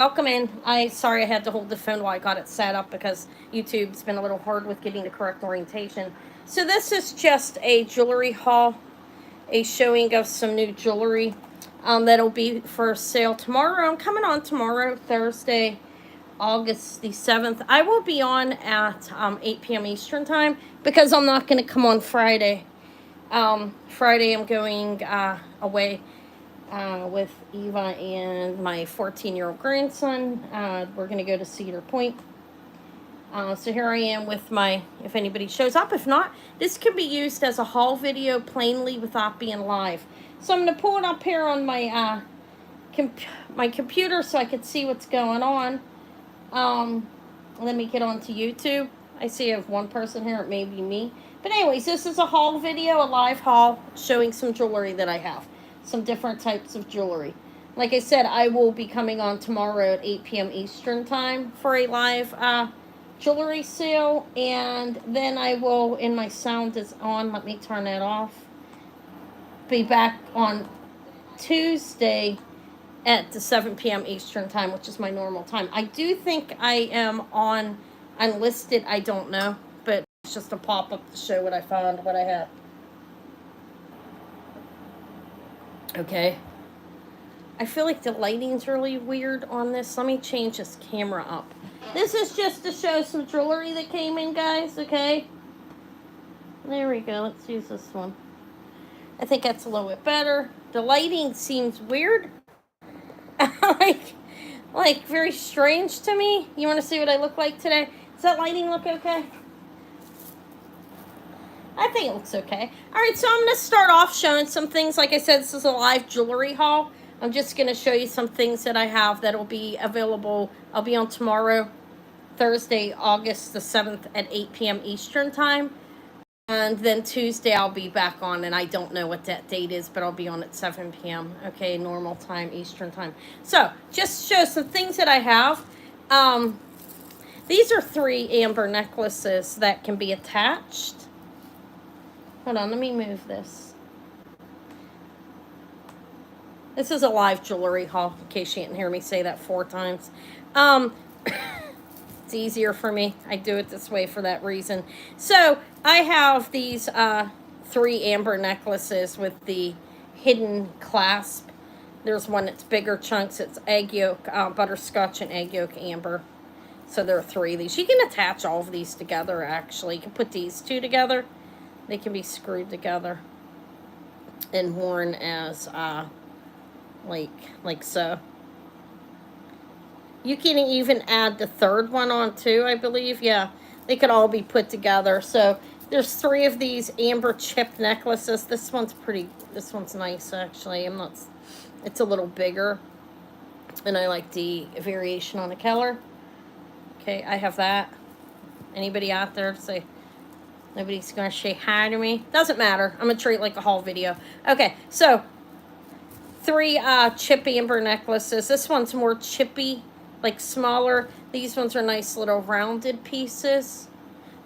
Welcome in. Sorry I had to hold the phone while I got it set up because YouTube's been a little hard with getting the correct orientation. So this is just a jewelry haul, a showing of some new jewelry that'll be for sale tomorrow. I'm coming on tomorrow, Thursday, August the 7th. I will be on at 8 p.m. Eastern time because I'm not going to come on Friday. Friday I'm going away with Eva and my 14-year-old grandson. We're going to go to Cedar Point. So here I am with my, if anybody shows up. If not, this could be used as a haul video plainly without being live. So I'm going to pull it up here on my my computer so I could see what's going on. Let me get onto YouTube. I see I have one person here. It may be me. But anyways, this is a haul video, a live haul, showing some jewelry that I have. Some different types of jewelry. Like I said, I will be coming on tomorrow at 8 p.m. Eastern time for a live jewelry sale. And then I will, and my sound is on, let me turn that off, be back on Tuesday at the 7 p.m. Eastern time, which is my normal time. I do think I am on unlisted, I don't know, but it's just a pop-up to show what I found, what I have. Okay. I feel like the lighting's really weird on this. Let me change this camera up. This is just to show some jewelry that came in, guys, okay? There we go. Let's use this one. I think that's a little bit better. The lighting seems weird. like very strange to me. You want to see what I look like today? Does that lighting look okay? I think it looks okay. Alright, so I'm going to start off showing some things. Like I said, this is a live jewelry haul. I'm just going to show you some things that I have that'll be available. I'll be on tomorrow, Thursday, August the 7th at 8 p.m. Eastern time. And then Tuesday I'll be back on, and I don't know what that date is, but I'll be on at 7 p.m. Okay, normal time, Eastern time. So, just show some things that I have. These are 3 amber necklaces that can be attached. Hold on, let me move this. This is a live jewelry haul, in case you didn't hear me say that 4 times. It's easier for me. I do it this way for that reason. So, I have these 3 amber necklaces with the hidden clasp. There's one that's bigger chunks. It's egg yolk, butterscotch and egg yolk amber. So, there are 3 of these. You can attach all of these together, actually. You can put these 2 together. They can be screwed together and worn as, like so. You can even add the 3rd one on too, I believe. Yeah, they could all be put together. So there's 3 of these amber chip necklaces. This one's nice, actually. It's a little bigger. And I like the variation on the color. Okay, I have that. Anybody out there say... Nobody's going to say hi to me. Doesn't matter. I'm going to treat it like a haul video. Okay, so 3 chip amber necklaces. This one's more chippy, like smaller. These ones are nice little rounded pieces.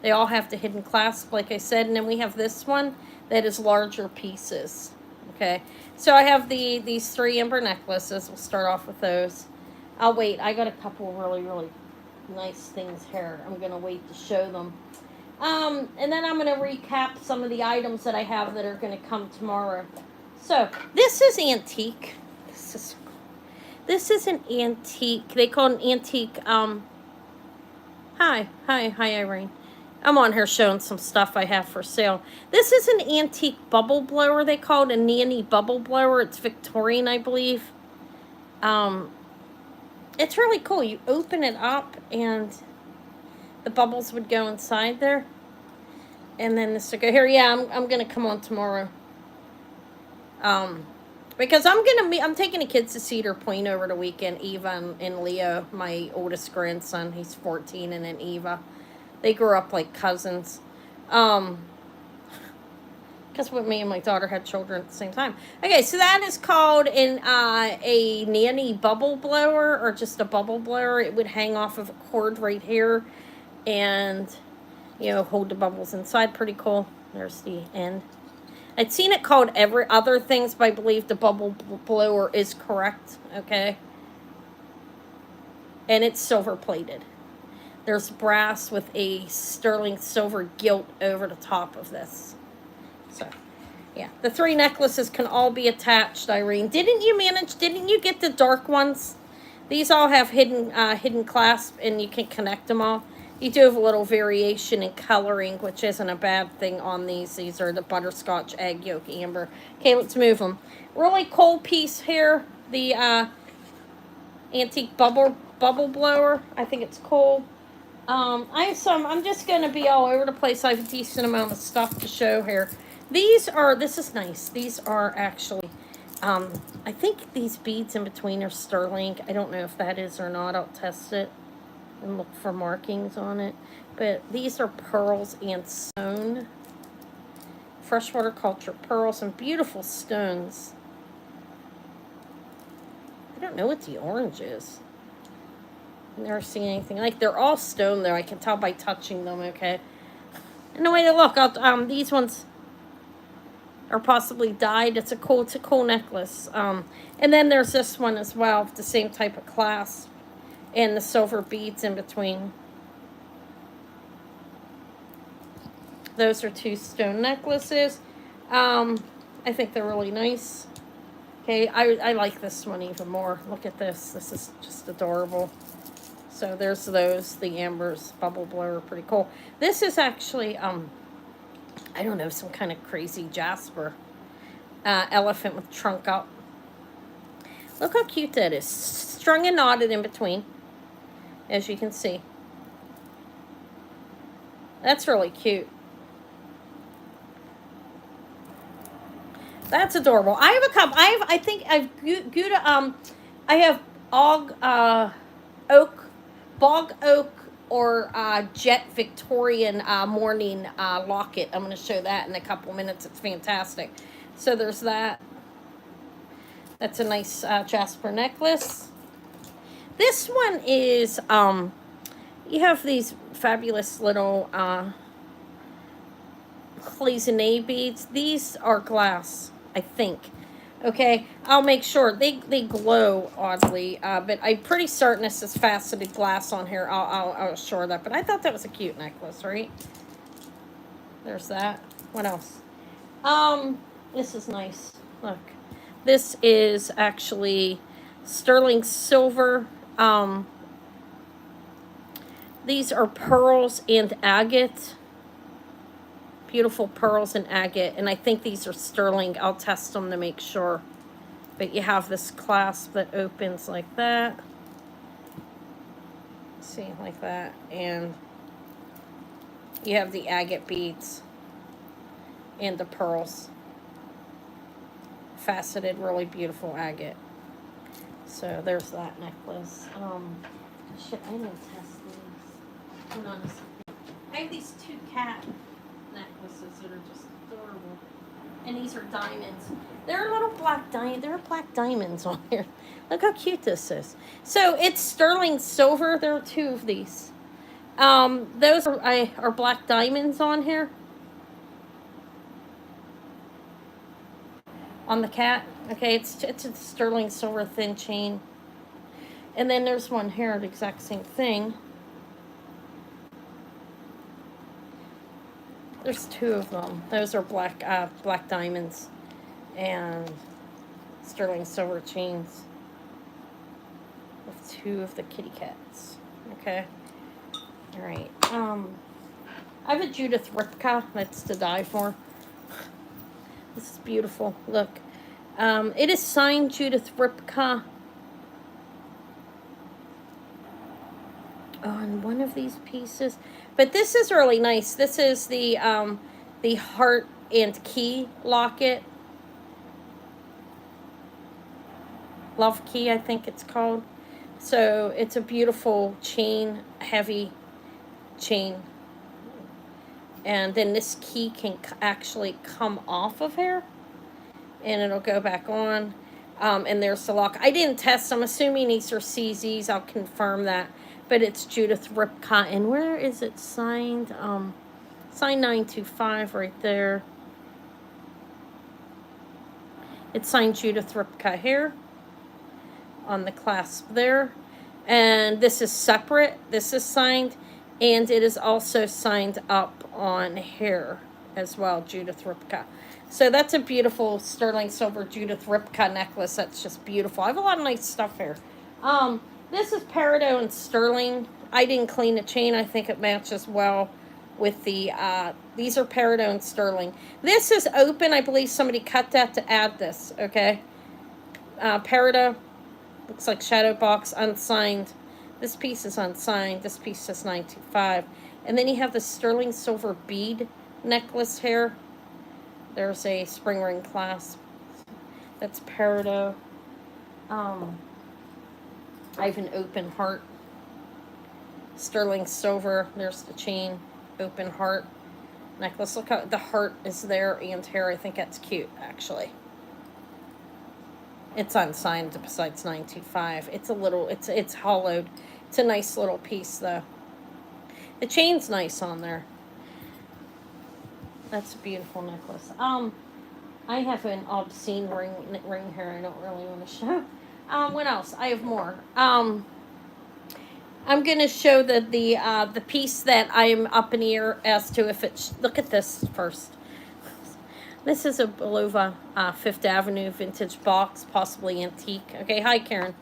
They all have the hidden clasp, like I said. And then we have this one that is larger pieces. Okay, so I have these 3 amber necklaces. We'll start off with those. I'll wait. I got a couple really, really nice things here. I'm going to wait to show them. And then I'm going to recap some of the items that I have that are going to come tomorrow. So, this is antique. This is an antique. They call it an antique, Hi, Irene. I'm on here showing some stuff I have for sale. This is an antique bubble blower. They call it a nanny bubble blower. It's Victorian, I believe. It's really cool. You open it up and the bubbles would go inside there. And then this would go here. Yeah, I'm going to come on tomorrow. Because I'm taking the kids to Cedar Point over the weekend. Eva and Leo, my oldest grandson, he's 14, and then Eva. They grew up like cousins. Because me and my daughter had children at the same time. Okay, so that is called a nanny bubble blower, or just a bubble blower. It would hang off of a cord right here and, hold the bubbles inside. Pretty cool. There's the end. I'd seen it called every other things, but I believe the bubble blower is correct. Okay. and it's silver plated. There's brass with a sterling silver gilt over the top of this. So, yeah. The 3 necklaces can all be attached, Irene. Didn't you get the dark ones? These all have hidden clasp, and you can connect them all. You do have a little variation in coloring, which isn't a bad thing on these. These are the butterscotch, egg yolk, amber. Okay, let's move them. Really cool piece here. The antique bubble blower. I think it's cool. I'm just going to be all over the place. I have a decent amount of stuff to show here. This is nice. These are actually, I think these beads in between are sterling. I don't know if that is or not. I'll test it and look for markings on it. But these are pearls and stone. Freshwater culture pearls and beautiful stones. I don't know what the orange is. I've never seen anything like. They're all stone though. I can tell by touching them. Okay. And the way they look, these ones are possibly dyed. It's a cool necklace. And then there's this one as well, the same type of clasp, and the silver beads in between. Those are 2 stone necklaces. I think they're really nice. Okay, I like this one even more. Look at this. This is just adorable. So there's those. The Amber's bubble blower, pretty cool. This is actually, I don't know, some kind of crazy jasper. Elephant with trunk up. Look how cute that is. Strung and knotted in between, as you can see. That's really cute. That's adorable. I have a couple. I have bog oak, or jet Victorian Mourning locket. I'm going to show that in a couple minutes. It's fantastic. So there's that. That's a nice jasper necklace. This one is, you have these fabulous little cloisonne beads. These are glass, I think. Okay, I'll make sure. They glow oddly, but I'm pretty certain this is faceted glass on here. I'll assure that. But I thought that was a cute necklace, right? There's that. What else? This is nice. Look, this is actually sterling silver. These are pearls and agate. Beautiful pearls and agate, and I think these are sterling. I'll test them to make sure. But you have this clasp that opens like that. See, like that. And you have the agate beads and the pearls. Faceted, really beautiful agate. So there's that necklace. Shit, I didn't test these. Hold on a second. I have these 2 cat necklaces that are just adorable, and these are diamonds. There are little black diamonds on here. Look how cute this is. So it's sterling silver. There are 2 of these. Those are black diamonds on here. On the cat. Okay, it's a sterling silver thin chain. And then there's one here, the exact same thing. There's 2 of them. Those are black diamonds and sterling silver chains with 2 of the kitty cats. Okay. All right. I have a Judith Ripka that's to die for. This is beautiful. Look. It is signed Judith Ripka on one of these pieces. But this is really nice. This is the heart and key locket. Love key, I think it's called. So it's a beautiful chain, heavy chain. And then this key can actually come off of here. And it'll go back on. And there's the lock. I didn't test. I'm assuming these are CZs. I'll confirm that. But it's Judith Ripka. And where is it signed? Signed 925 right there. It's signed Judith Ripka here. On the clasp there. And this is separate. This is signed, and it is also signed up on here as well, Judith Ripka. So that's a beautiful sterling silver Judith Ripka necklace. That's just beautiful. I have a lot of nice stuff here. This is peridot and sterling. I didn't clean the chain. I think it matches well with the, these are peridot and sterling. This is open. I believe somebody cut that to add this, okay? Peridot, looks like shadow box, unsigned. This piece is unsigned. This piece says 925. And then you have the sterling silver bead necklace here. There's a spring ring clasp. That's peridot. I have an open heart. Sterling silver. There's the chain. Open heart necklace. Look how the heart is there and here. I think that's cute, actually. It's unsigned besides 925. It's a little, it's hollowed. It's a nice little piece, though. The chain's nice on there. That's a beautiful necklace. I have an obscene ring here I don't really want to show. What else? I have more. I'm going to show the piece that I'm up in the air as to if it's... Look at this first. This is a Belova Fifth Avenue vintage box, possibly antique. Okay, hi, Karen.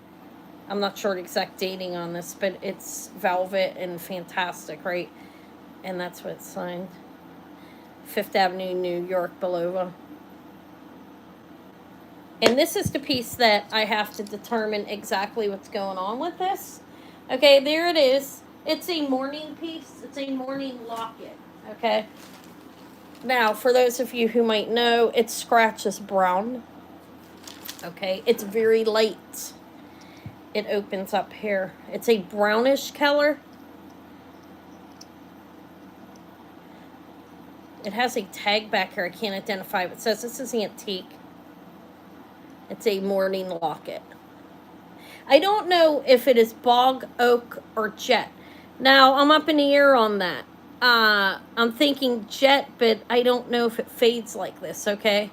I'm not sure the exact dating on this, but it's velvet and fantastic, right? And that's what it's signed. Fifth Avenue, New York, Belova. And this is the piece that I have to determine exactly what's going on with this. Okay, there it is. It's a Mourning piece. It's a Mourning locket. Okay. Now, for those of you who might know, it scratches brown. Okay, it's very light. It opens up here. It's a brownish color. It has a tag back here. I can't identify what it says. This is antique. It's a Mourning locket. I don't know if it is bog, oak, or jet. Now, I'm up in the air on that. I'm thinking jet, but I don't know if it fades like this, okay?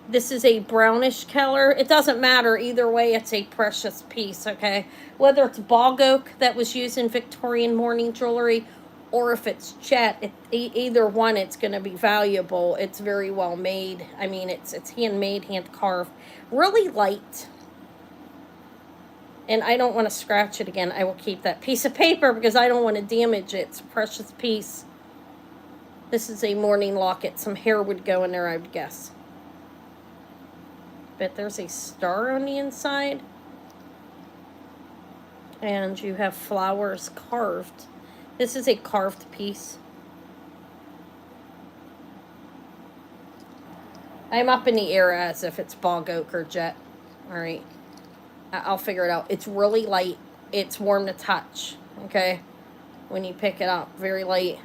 This is a brownish color. It doesn't matter. Either way, it's a precious piece, okay? Whether it's bog oak that was used in Victorian mourning jewelry or if it's jet, either one, it's going to be valuable. It's very well made. I mean, it's handmade, hand carved. Really light. And I don't want to scratch it again. I will keep that piece of paper because I don't want to damage it. It's a precious piece. This is a Mourning locket. Some hair would go in there, I would guess. But there's a star on the inside. And you have flowers carved. This is a carved piece. I'm up in the air as if it's bog oak or jet. All right. I'll figure it out. It's really light. It's warm to touch. Okay. When you pick it up. Very light.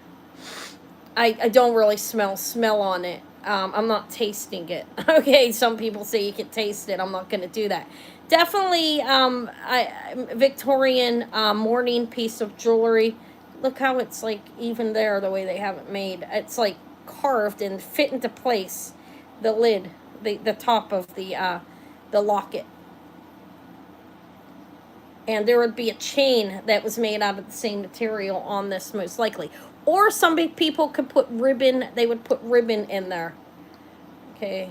I don't really smell on it. I'm not tasting it. Okay. Some people say you can taste it. I'm not going to do that. Definitely Victorian mourning piece of jewelry. Look how it's like even there the way they have it made. It's like carved and fit into place. The lid, the top of the locket. And there would be a chain that was made out of the same material on this most likely. Or some people could put ribbon, they would put ribbon in there. Okay.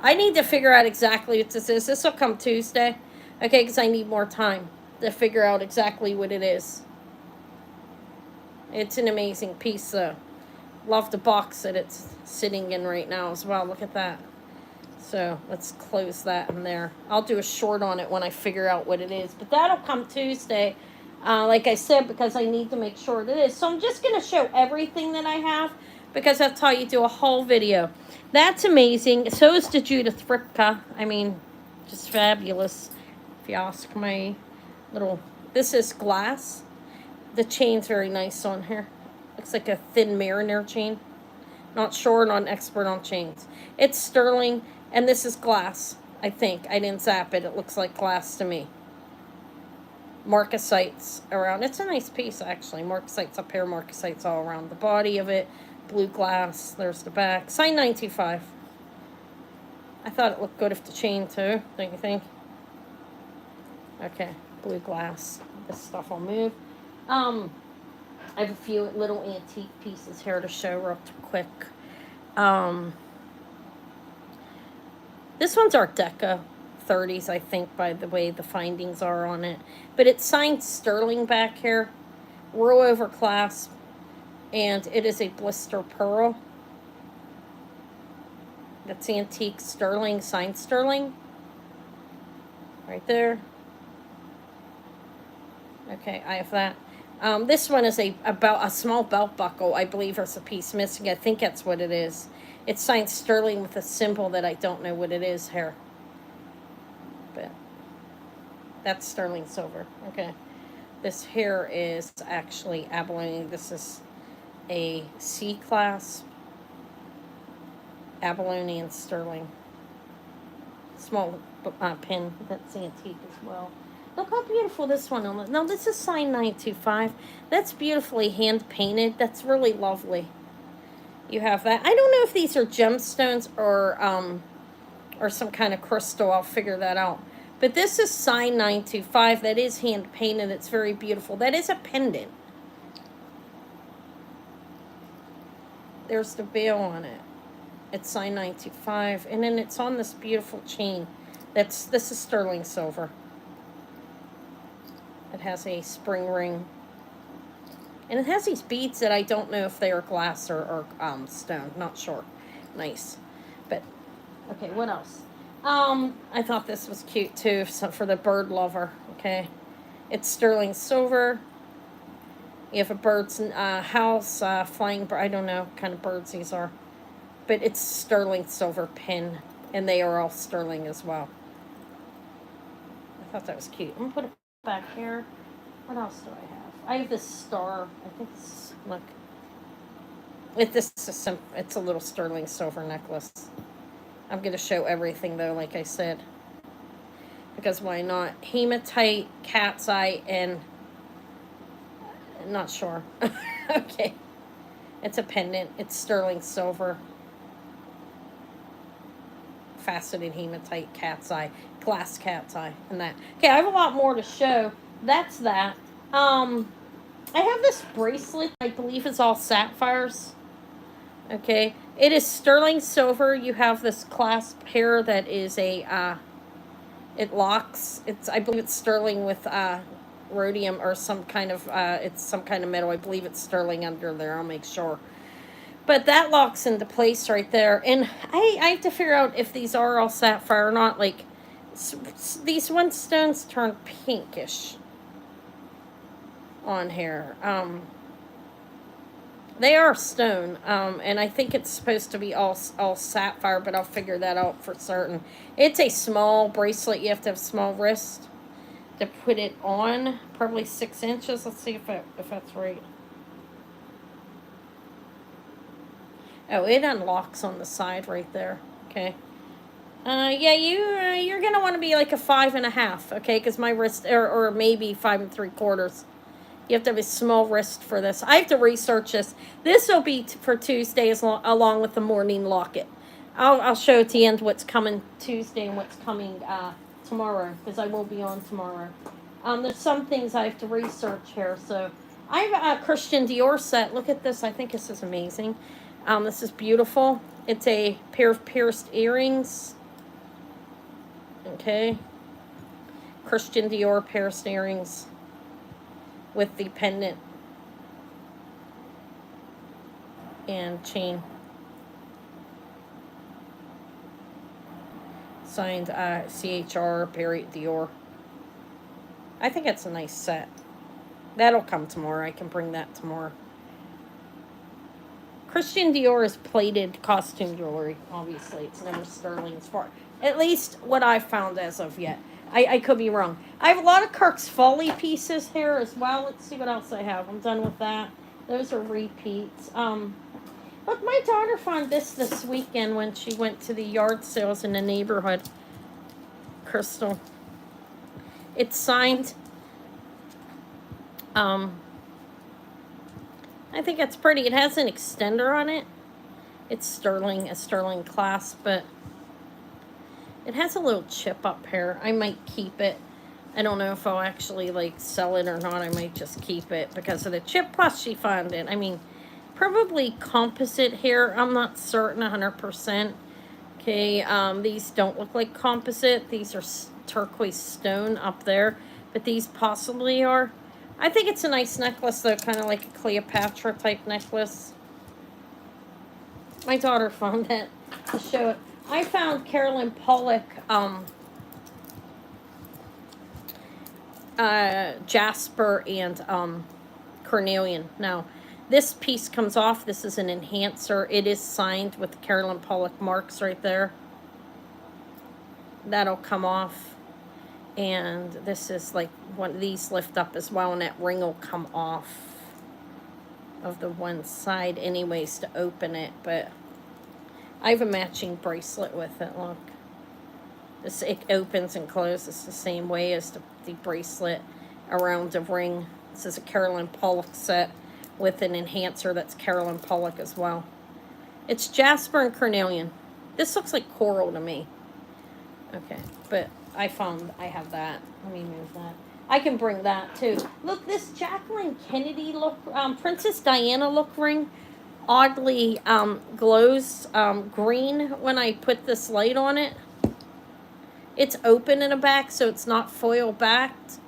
I need to figure out exactly what this is. This will come Tuesday. Okay, because I need more time to figure out exactly what it is. It's an amazing piece, though. Love the box that it's sitting in right now as well. Look at that. So let's close that in there. I'll do a short on it when I figure out what it is. But that'll come Tuesday, like I said, because I need to make sure it is. So I'm just going to show everything that I have because that's how you do a whole video. That's amazing. So is the Judith Ripka. I mean, just fabulous. If you ask my little... This is glass. The chain's very nice on here. Looks like a thin mariner chain. Not sure, not an expert on chains. It's sterling. And this is glass, I think. I didn't zap it. It looks like glass to me. Marcasites around. It's a nice piece, actually. Marcasites up here, marcasites all around the body of it. Blue glass. There's the back. Signed 925. I thought it looked good if the chain, too. Don't you think? Okay, blue glass. This stuff will move. I have a few little antique pieces here to show real quick. This one's Art Deco, 30s, I think, by the way the findings are on it. But it's signed sterling back here, roll over clasp, and it is a blister pearl. That's antique sterling, signed sterling. Right there. Okay, I have that. This one is a small belt buckle, I believe, there's a piece missing. I think that's what it is. It's signed sterling with a symbol that I don't know what it is here. But that's sterling silver. Okay. This here is actually abalone. This is a C class. Abalone and sterling. Small pin. That's antique as well. Look how beautiful this one is. Now, this is signed 925. That's beautifully hand painted. That's really lovely. You have that. I don't know if these are gemstones or some kind of crystal. I'll figure that out. But this is signed 925. That is hand painted. It's very beautiful. That is a pendant. There's the veil on it. It's signed 925. And then it's on this beautiful chain. This is sterling silver. It has a spring ring. And it has these beads that I don't know if they are glass or stone. Not sure. Nice. But, okay, what else? I thought this was cute too, so for the bird lover. Okay. It's sterling silver. You have a bird's house, flying bird. I don't know what kind of birds these are. But it's sterling silver pin. And they are all sterling as well. I thought that was cute. I'm going to put it back here. What else do I have? I have this star. I think it's, look. It's a little sterling silver necklace. I'm going to show everything, though, like I said. Because why not? Hematite, cat's eye, and... not sure. Okay. It's a pendant. It's sterling silver. Faceted hematite, cat's eye, glass cat's eye, and that. Okay, I have a lot more to show. That's that. I have this bracelet. I believe it's all sapphires. Okay. It is sterling silver. You have this clasp here that is a, it locks. I believe it's sterling with, rhodium or some kind of, it's some kind of metal. I believe it's sterling under there. I'll make sure. But that locks into place right there. And I have to figure out if these are all sapphire or not. Like, these one stones turn pinkish on here. They are stone. And I think it's supposed to be all sapphire, but I'll figure that out for certain. It's a small bracelet. You have to have small wrist to put it on. Probably 6 inches. Let's see if that's right. Oh, it unlocks on the side right there. Okay. Yeah, you're gonna want to be like a 5.5. Okay, because my wrist, or maybe 5 3/4. You have to have a small wrist for this. I have to research this. This will be for Tuesday along with the Mourning locket. I'll show at the end what's coming Tuesday and what's coming tomorrow, because I will be on tomorrow. There's some things I have to research here. So I have a Christian Dior set. Look at this. I think this is amazing. This is beautiful. It's a pair of pierced earrings. Okay. Christian Dior pierced earrings with the pendant and chain. Signed CHR Perry Dior. I think it's a nice set. That'll come tomorrow. I can bring that tomorrow. Christian Dior is plated costume jewelry, obviously. It's never sterling as far. At least what I've found as of yet. I could be wrong. I have a lot of Kirk's Folly pieces here as well. Let's see what else I have. I'm done with that. Those are repeats. Look, my daughter found this weekend when she went to the yard sales in the neighborhood. Crystal. It's signed. I think it's pretty. It has an extender on it. It's a sterling clasp, but it has a little chip up here. I might keep it. I don't know if I'll actually like sell it or not. I might just keep it because of the chip plushie fondant. I mean, probably composite here. I'm not certain 100%. Okay, these don't look like composite. These are turquoise stone up there, but these possibly are. I think it's a nice necklace though, kind of like a Cleopatra type necklace. My daughter found that to show it. I found Carolyn Pollock jasper and carnelian. Now, this piece comes off. This is an enhancer. It is signed with Carolyn Pollock marks right there. That'll come off. And this is like one of these lift up as well, and that ring will come off of the one side anyways to open it. But I have a matching bracelet with it. Look. It opens and closes the same way as the bracelet around the ring. This is a Carolyn Pollock set with an enhancer that's Carolyn Pollock as well. It's jasper and carnelian. This looks like coral to me. Okay, but I have that. Let me move that. I can bring that too. Look, this Jacqueline Kennedy look, Princess Diana look ring oddly glows green when I put this light on it. It's open in the back, so it's not foil backed.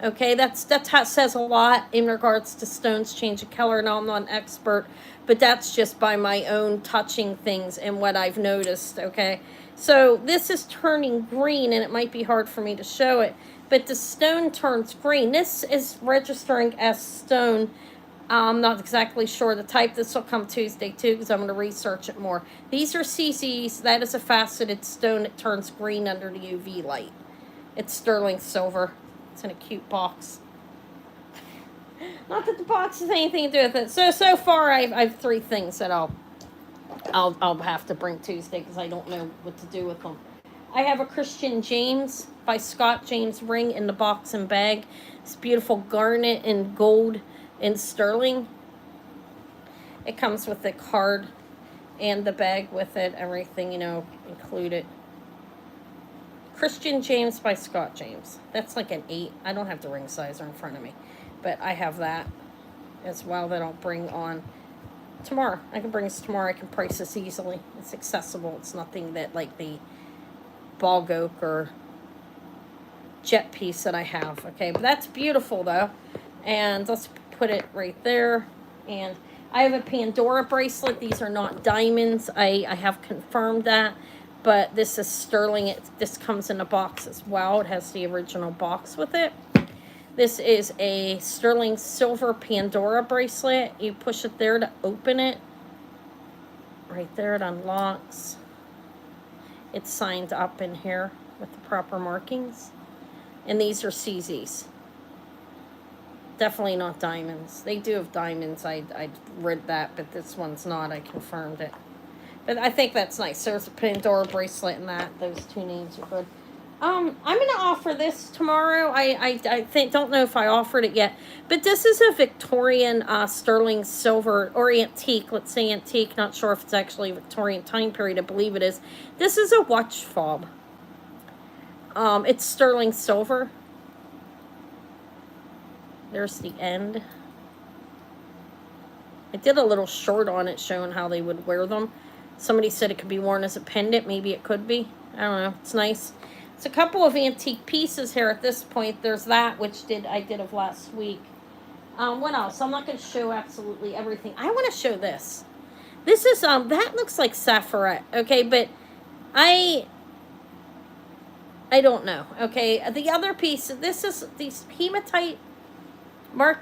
Okay, that's how it says a lot in regards to stones changing color. Now, I'm not an expert, but that's just by my own touching things and what I've noticed, okay? So this is turning green, and it might be hard for me to show it, but the stone turns green. This is registering as stone. I'm not exactly sure the type. This will come Tuesday too because I'm going to research it more. These are CZs. That is a faceted stone. It turns green under the UV light. It's sterling silver. It's in a cute box. Not that the box has anything to do with it. So far I've 3 things that I'll have to bring Tuesday because I don't know what to do with them. I have a Christian James by Scott James ring in the box and bag. It's beautiful garnet and gold and sterling. It comes with the card and the bag with it, everything, you know, included. Christian James by Scott James. That's like an 8. I don't have the ring sizer in front of me, but I have that as well that I'll bring on tomorrow. I can bring this tomorrow. I can price this easily. It's accessible. It's nothing that like the bog oak or jet piece that I have. Okay, but that's beautiful though. And let's put it right there. And I have a Pandora bracelet. These are not diamonds. I have confirmed that. But this is sterling. This comes in a box as well. It has the original box with it. This is a sterling silver Pandora bracelet. You push it there to open it. Right there, it unlocks. It's signed up in here with the proper markings. And these are CZs. Definitely not diamonds. They do have diamonds. I read that, but this one's not. I confirmed it. But I think that's nice. There's a Pandora bracelet and that. Those 2 names are good. I'm going to offer this tomorrow. I don't know if I offered it yet. But this is a Victorian sterling silver or antique. Let's say antique. Not sure if it's actually a Victorian time period. I believe it is. This is a watch fob. It's sterling silver. There's the end. I did a little short on it showing how they would wear them. Somebody said it could be worn as a pendant. Maybe it could be. I don't know. It's nice. It's a couple of antique pieces here at this point. There's that, which I did of last week. What else? I'm not going to show absolutely everything. I want to show this. This is, that looks like sapphire. Okay, but I don't know. Okay, the other piece, this is these hematite mark,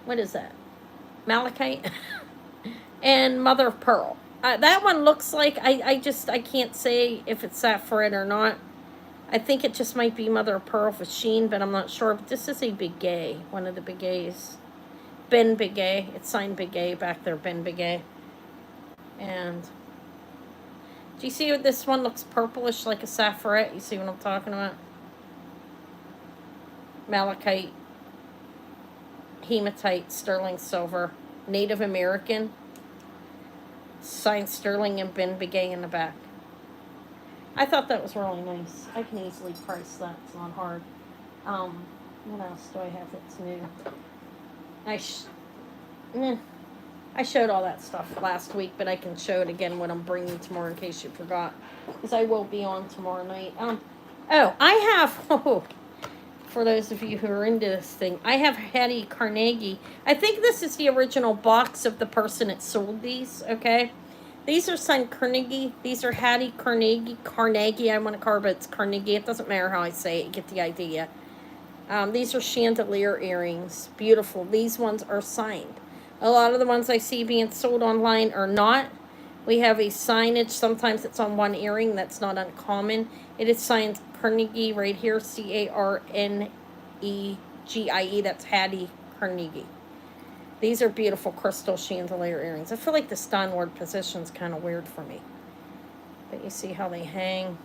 what is that? Malachite and mother of pearl. That one looks like, I can't say if it's sapphire or not. I think it just might be mother of pearl for sheen, but I'm not sure. But this is a Biguet, one of the Biguets. Ben Biguet. It's signed Biguet back there, Ben Biguet. And do you see what this one looks purplish like a sapphire? You see what I'm talking about? Malachite, hematite, sterling silver, Native American, signed sterling and Ben Biguet in the back. I thought that was really nice. I can easily price that. It's not hard. What else do I have that's new? I showed all that stuff last week, but I can show it again what I'm bringing tomorrow in case you forgot, because I will be on tomorrow night. I have, for those of you who are into this thing, I have Hattie Carnegie. I think this is the original box of the person that sold these, okay? These are signed Carnegie. These are Hattie Carnegie, I want to call it, but it's Carnegie. It doesn't matter how I say it, you get the idea. These are chandelier earrings. Beautiful. These ones are signed. A lot of the ones I see being sold online are not. We have a signage. Sometimes it's on one earring. That's not uncommon. It is signed Carnegie right here. Carnegie. That's Hattie Carnegie. These are beautiful crystal chandelier earrings. I feel like the downward position is kind of weird for me. But you see how they hang.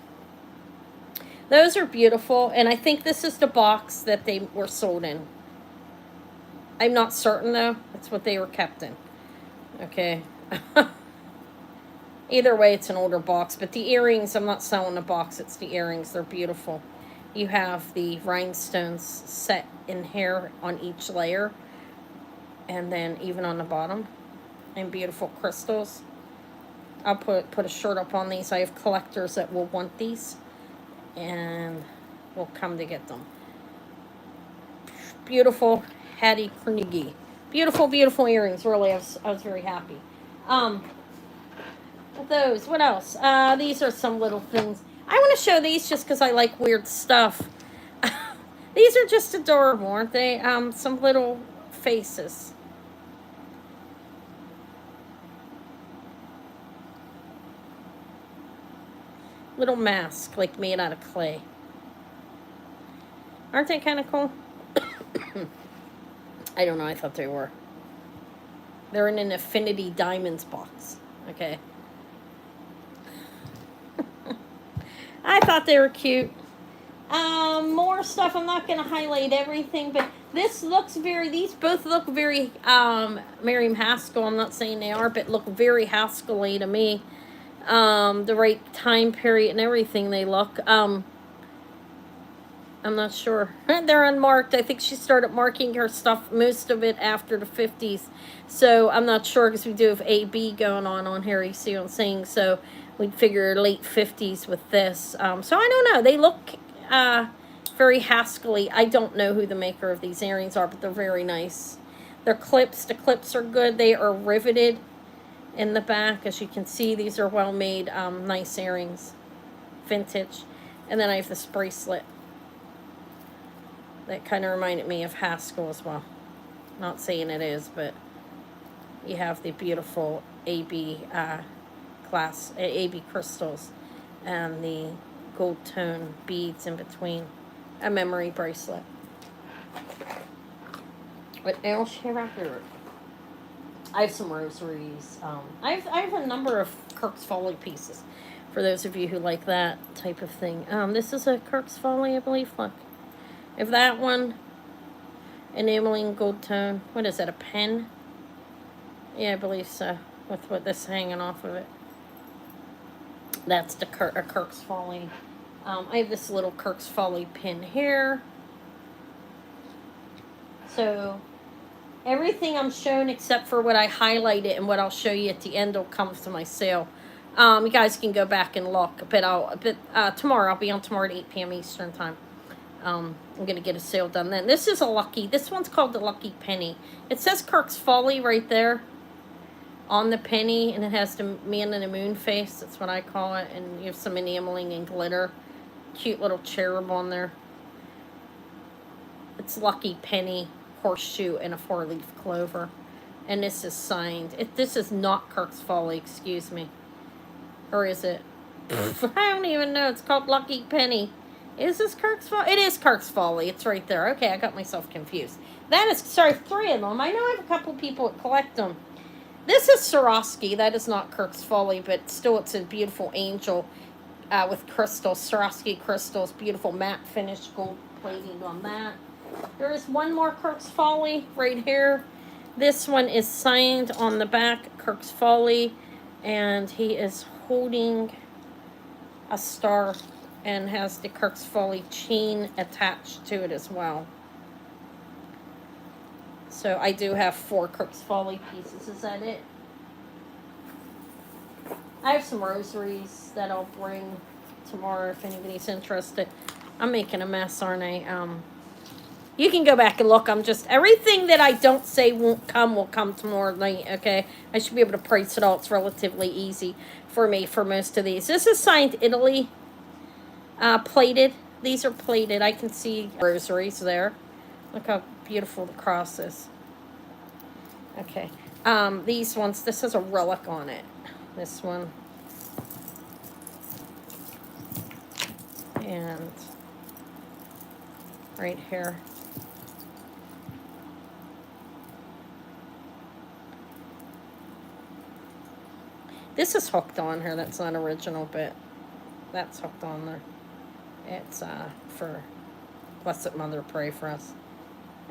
Those are beautiful. And I think this is the box that they were sold in. I'm not certain, though. That's what they were kept in. Okay. Either way, it's an older box. But the earrings, I'm not selling the box. It's the earrings. They're beautiful. You have the rhinestones set in here on each layer. And then even on the bottom. And beautiful crystals. I'll put a shirt up on these. I have collectors that will want these. And will come to get them. Beautiful Hattie Carnegie. Beautiful, beautiful earrings. Really, I was very happy. Those. What else? These are some little things. I want to show these just because I like weird stuff. These are just adorable, aren't they? Some little faces. Little mask, like made out of clay. Aren't they kind of cool? I don't know, I thought they were. They're in an Infinity Diamonds box. Okay. I thought they were cute. More stuff. I'm not going to highlight everything, but these both look very, Miriam Haskell. I'm not saying they are, but look very Haskell-y to me. The right time period and everything they look. I'm not sure. They're unmarked. I think she started marking her stuff, most of it, after the 50s. So I'm not sure because we do have AB going on here. You see what I'm saying? So we'd figure late 50s with this. So I don't know. They look very Haskell-y. I don't know who the maker of these earrings are, but they're very nice. They're clips. The clips are good. They are riveted in the back. As you can see, these are well-made, nice earrings. Vintage. And then I have this bracelet. That kind of reminded me of Haskell as well. Not saying it is, but you have the beautiful AB AB crystals and the gold tone beads in between. A memory bracelet. What else have I here? I have some rosaries. I have a number of Kirk's Folly pieces. For those of you who like that type of thing. This is a Kirk's Folly, I believe. Look. If that one, enameling gold tone, what is that, a pen? Yeah, I believe so, with what this hanging off of it. That's the Kirk's Folly. I have this little Kirk's Folly pin here. So, everything I'm showing except for what I highlighted and what I'll show you at the end will come to my sale. You guys can go back and look, but tomorrow, I'll be on tomorrow at 8 p.m. Eastern time. I'm going to get a sale done then. This is this one's called the Lucky Penny. It says Kirk's Folly right there on the penny, and it has the man in the moon face. That's what I call it. And you have some enameling and glitter. Cute little cherub on there. It's Lucky Penny, horseshoe, and a 4-leaf clover. And this is signed. This is not Kirk's Folly, excuse me. Or is it? I don't even know. It's called Lucky Penny. Is this Kirk's Folly? It is Kirk's Folly. It's right there. Okay, I got myself confused. That is, sorry, 3 of them. I know I have a couple people that collect them. This is Swarovski. That is not Kirk's Folly, but still it's a beautiful angel with crystals, Swarovski crystals, beautiful matte finish, gold plating on that. There is one more Kirk's Folly right here. This one is signed on the back, Kirk's Folly, and he is holding a star and has the Kirk's Folly chain attached to it as well. So I do have 4 Kirk's Folly pieces. Is that it? I have some rosaries that I'll bring tomorrow if anybody's interested. I'm making a mess, aren't I? You can go back and look. I'm just, everything that I don't say won't come will come tomorrow night, okay? I should be able to price it all. It's relatively easy for me for most of these. This is signed Italy, plated. These are plated. I can see rosaries there. Look how beautiful the cross is. Okay. These ones, this has a relic on it. This one. And right here. This is hooked on here. That's not original, but that's hooked on there. It's for Blessed Mother, pray for us.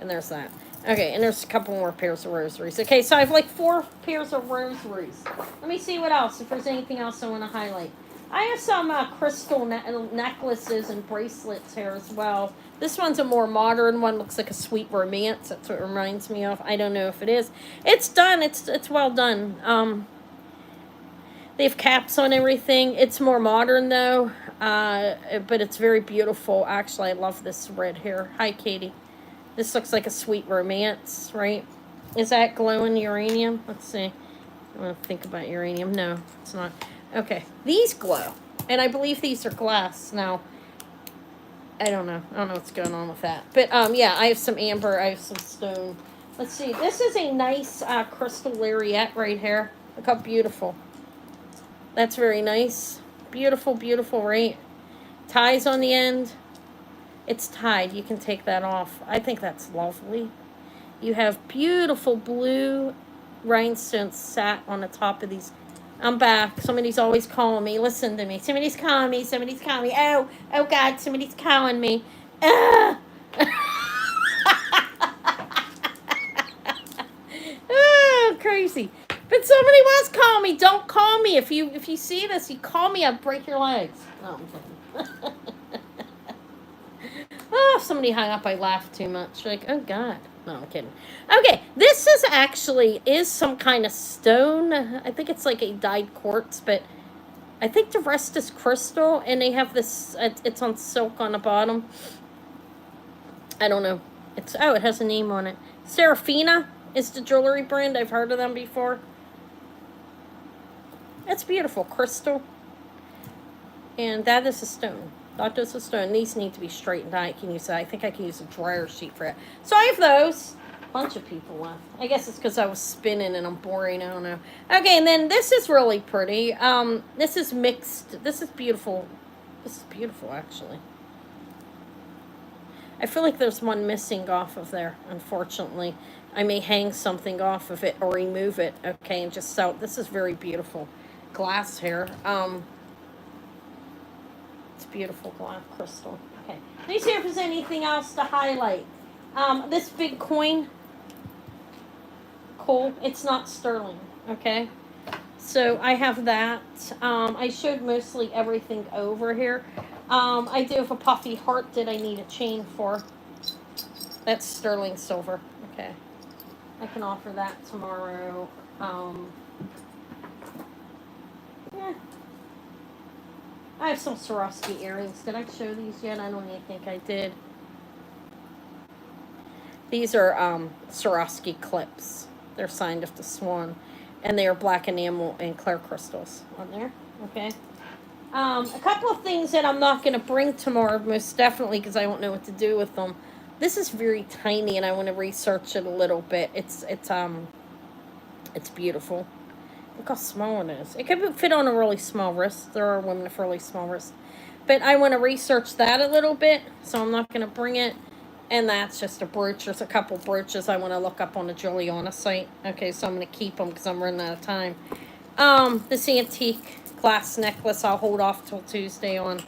And there's that. Okay, and there's a couple more pairs of rosaries. Okay, so I have like 4 pairs of rosaries. Let me see what else, if there's anything else I want to highlight. I have some crystal necklaces and bracelets here as well. This one's a more modern one. Looks like a sweet romance. That's what it reminds me of. I don't know if it is. It's done. It's well done. They have caps on everything. It's more modern though, but it's very beautiful. Actually, I love this red here. Hi, Katie. This looks like a sweet romance, right? Is that glowing uranium? Let's see. I want to think about uranium. No, it's not. Okay, these glow. And I believe these are glass. Now, I don't know. I don't know what's going on with that. But, yeah, I have some amber. I have some stone. Let's see. This is a nice crystal lariat right here. Look how beautiful. That's very nice. Beautiful, beautiful, right? Ties on the end. It's tied. You can take that off. I think that's lovely. You have beautiful blue rhinestones sat on the top of these. I'm back. Somebody's always calling me. Listen to me. Somebody's calling me. Somebody's calling me. Oh God, somebody's calling me. Ah! Oh, crazy. But somebody was calling me. Don't call me. If you see this, you call me, I'll break your legs. No, I'm kidding. Oh, if somebody hung up, I laughed too much. Like, oh God. No, I'm kidding. Okay, this is actually some kind of stone. I think it's like a dyed quartz, but I think the rest is crystal, and they have this, it's on silk on the bottom. I don't know. It has a name on it. Serafina is the jewelry brand. I've heard of them before. It's beautiful. Crystal. And that is a stone. That is a stone. These need to be straightened out. I can use that. I think I can use a dryer sheet for it. So I have those. Bunch of people left. I guess it's because I was spinning and I'm boring. I don't know. Okay, and then this is really pretty. This is mixed. This is beautiful. This is beautiful, actually. I feel like there's one missing off of there, unfortunately. I may hang something off of it or remove it, okay, and just sell it. This is very beautiful. Glass here. It's beautiful glass crystal. Okay. Let me see if there's anything else to highlight. This big coin. Cool. It's not sterling, okay? So I have that. I showed mostly everything over here. I do have a puffy heart that I need a chain for. That's sterling silver. Okay. I can offer that tomorrow. Yeah. I have some Swarovski earrings. Did I show these yet? I don't even think I did. These are Swarovski clips. They're signed of the swan. And they are black enamel and clear crystals on there. Okay. A couple of things that I'm not going to bring tomorrow, most definitely, because I don't know what to do with them. This is very tiny, and I want to research it a little bit. It's beautiful. Look how small it is. It could fit on a really small wrist. There are women with really small wrists. But I want to research that a little bit, so I'm not going to bring it. And that's just a brooch. There's a couple brooches I want to look up on the Juliana site. Okay, so I'm going to keep them because I'm running out of time. This antique glass necklace I'll hold off till Tuesday on.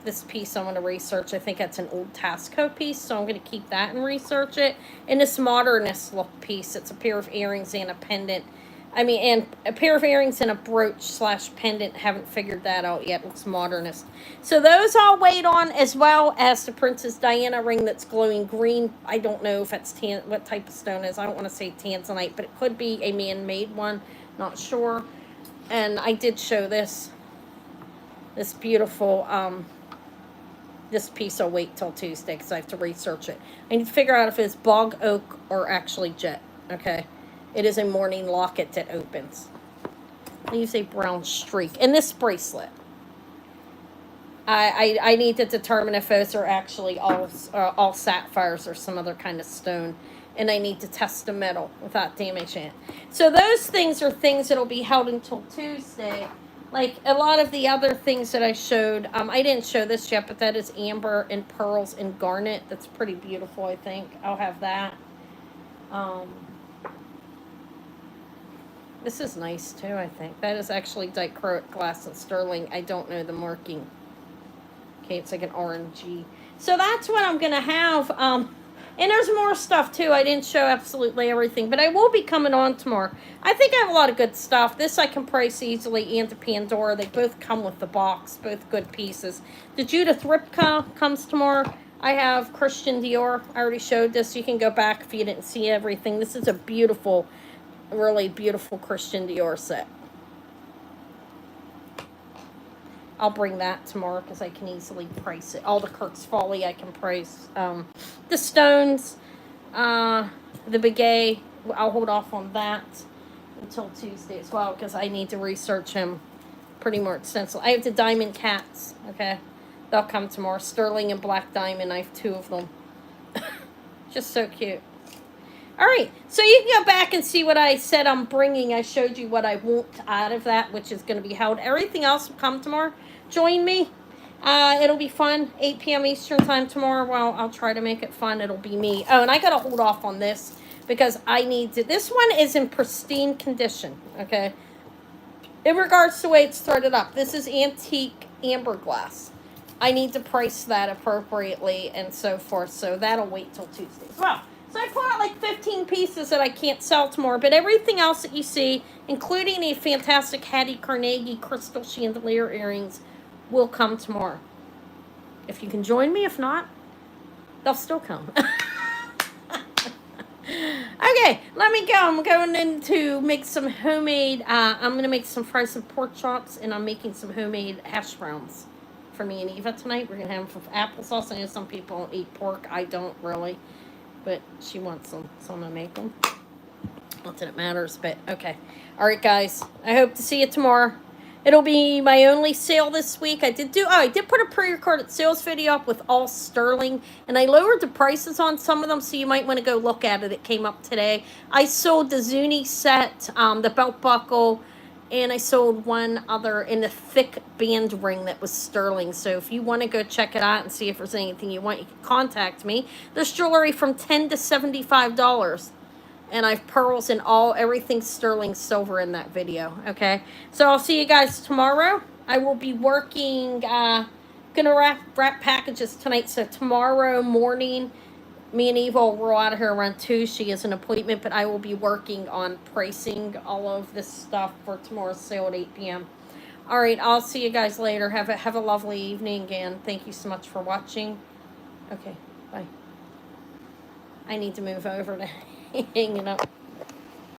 This piece I want to research. I think that's an old Tasco piece, so I'm going to keep that and research it. And this modernist look piece, it's a pair of earrings and a pendant. I mean, and a pair of earrings and a brooch slash pendant. Haven't figured that out yet. Looks modernist. So those I'll wait on, as well as the Princess Diana ring that's glowing green. I don't know if it's what type of stone it is. I don't want to say tanzanite, but it could be a man-made one. Not sure. And I did show this beautiful, this piece I'll wait till Tuesday because I have to research it. I need to figure out if it's bog oak or actually jet. Okay. It is a Mourning locket that opens. I use a brown streak. And this bracelet. I need to determine if those are actually all sapphires or some other kind of stone. And I need to test the metal without damaging it. So those things are things that'll be held until Tuesday. Like a lot of the other things that I showed. I didn't show this yet, but that is amber and pearls and garnet. That's pretty beautiful, I think. I'll have that. This is nice too, I think. That is actually dichroic glass and sterling. I don't know the marking. Okay, it's like an orangey. So that's what I'm going to have. And there's more stuff too. I didn't show absolutely everything, but I will be coming on tomorrow. I think I have a lot of good stuff. This I can price easily, and the Pandora. They both come with the box, both good pieces. The Judith Ripka comes tomorrow. I have Christian Dior. I already showed this. You can go back if you didn't see everything. This is a beautiful, really beautiful Christian Dior set. I'll bring that tomorrow because I can easily price it. All the Kirk's Folly I can price. The stones, the Begay, I'll hold off on that until Tuesday as well because I need to research him pretty more extensively. I have the diamond cats, okay? They'll come tomorrow. Sterling and black diamond. I have 2 of them. Just so cute. All right, so you can go back and see what I said I'm bringing. I showed you what I want out of that, which is going to be held. Everything else will come tomorrow. Join me. It'll be fun. 8 p.m. Eastern time tomorrow. Well, I'll try to make it fun. It'll be me. Oh, and I got to hold off on this because I need to. This one is in pristine condition, okay? In regards to the way it started up, this is antique amber glass. I need to price that appropriately and so forth, so that'll wait till Tuesday as well. So I pulled out like 15 pieces that I can't sell tomorrow, but everything else that you see, including a fantastic Hattie Carnegie crystal chandelier earrings, will come tomorrow. If you can join me, if not, they'll still come. Okay, let me go. I'm going in to make some homemade, I'm going to make some frozen pork chops, and I'm making some homemade hash browns for me and Eva tonight. We're going to have them with applesauce. I know some people don't eat pork. I don't really. But she wants them, so I'm going to make them. Not that it matters, but okay. All right, guys. I hope to see you tomorrow. It'll be my only sale this week. I did put a pre-recorded sales video up with all sterling, and I lowered the prices on some of them, so you might want to go look at it. It came up today. I sold the Zuni set, the belt buckle, and I sold one other in a thick band ring that was sterling. So if you want to go check it out and see if there's anything you want, you can contact me. There's jewelry from $10 to $75. And I've pearls and everything sterling silver in that video. Okay. So I'll see you guys tomorrow. I will be working, gonna wrap packages tonight. So tomorrow morning, me and Eva will roll out of here around 2. She has an appointment, but I will be working on pricing all of this stuff for tomorrow's sale at 8 p.m. All right, I'll see you guys later. Have a lovely evening, and thank you so much for watching. Okay, bye. I need to move over to hanging up.